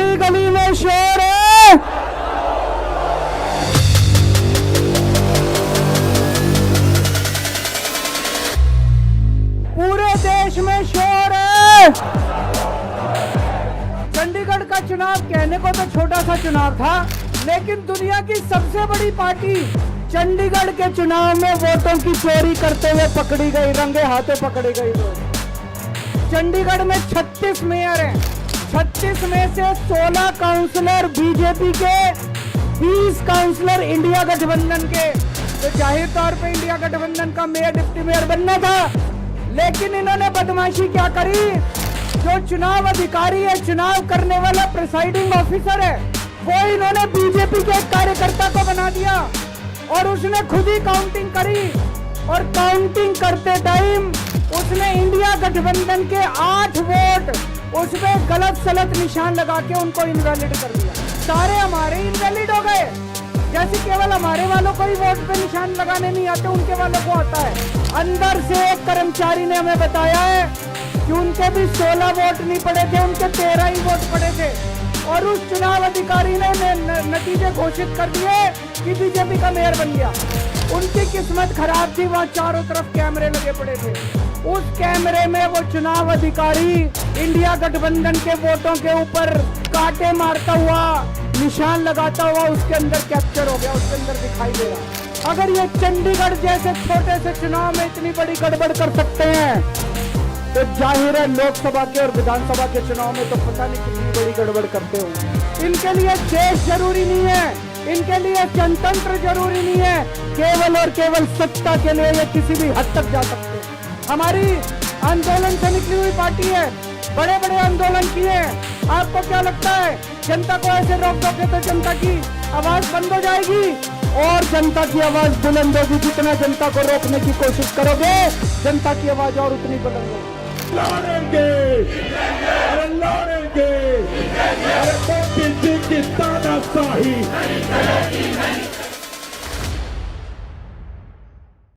गली गली में शोर है। पूरे देश में शोर है। चंडीगढ़ का चुनाव कहने को तो छोटा सा चुनाव था, लेकिन दुनिया की सबसे बड़ी पार्टी चंडीगढ़ के चुनाव में वोटों की चोरी करते हुए पकड़ी गई, रंगे हाथों पकड़ी गई। चंडीगढ़ में 36 मेयर हैं। 36 में से 16 काउंसलर बीजेपी के, 20 काउंसलर इंडिया गठबंधन के। तो जाहिर तौर पे इंडिया गठबंधन का मेयर डिप्टी मेयर बनना था, लेकिन इन्होंने बदमाशी क्या करी। जो चुनाव अधिकारी है, चुनाव करने वाला प्रिसाइडिंग ऑफिसर है, वो इन्होंने बीजेपी के एक कार्यकर्ता को बना दिया और उसने खुद ही काउंटिंग करी। और काउंटिंग करते टाइम उसने इंडिया गठबंधन के 8 वोट उसमें गलत सलत निशान लगा के उनको इनवैलिड कर दिया। सारे हमारे इनवैलिड हो गए। जैसे केवल हमारे वालों को ही वोट पे निशान लगाने नहीं आते, उनके वालों को आता है। अंदर से एक कर्मचारी ने हमें बताया है कि उनके भी 16 वोट नहीं पड़े थे, उनके 13 ही वोट पड़े थे। और उस चुनाव अधिकारी ने नतीजे घोषित कर दिए कि बीजेपी का मेयर बन गया। उनकी किस्मत खराब थी, वहां चारों तरफ कैमरे लगे पड़े थे। उस कैमरे में वो चुनाव अधिकारी इंडिया गठबंधन के वोटों के ऊपर कांटे मारता हुआ, निशान लगाता हुआ उसके अंदर कैप्चर हो गया, उसके अंदर दिखाई दे रहा। अगर ये चंडीगढ़ जैसे छोटे से चुनाव में इतनी बड़ी गड़बड़ कर सकते हैं, तो जाहिर है लोकसभा के और विधानसभा के चुनाव में तो पता नहीं कितनी बड़ी गड़बड़ करते होंगे। इनके लिए देश जरूरी नहीं है, इनके लिए जनतंत्र जरूरी नहीं है, केवल और केवल सत्ता के लिए ये किसी भी हद तक जा सकते हैं। हमारी आंदोलन से निकली हुई पार्टी है, बड़े बड़े आंदोलन किए हैं। आपको क्या लगता है जनता को ऐसे रोक दोगे तो जनता की आवाज बंद हो जाएगी? और जनता की आवाज बुलंद होगी। जितना जनता को रोकने की कोशिश करोगे, जनता की आवाज और उतनी बुलंद होगी। लड़ेंगे, अरे लड़ेंगे, अरे मोदी जी की तानाशाही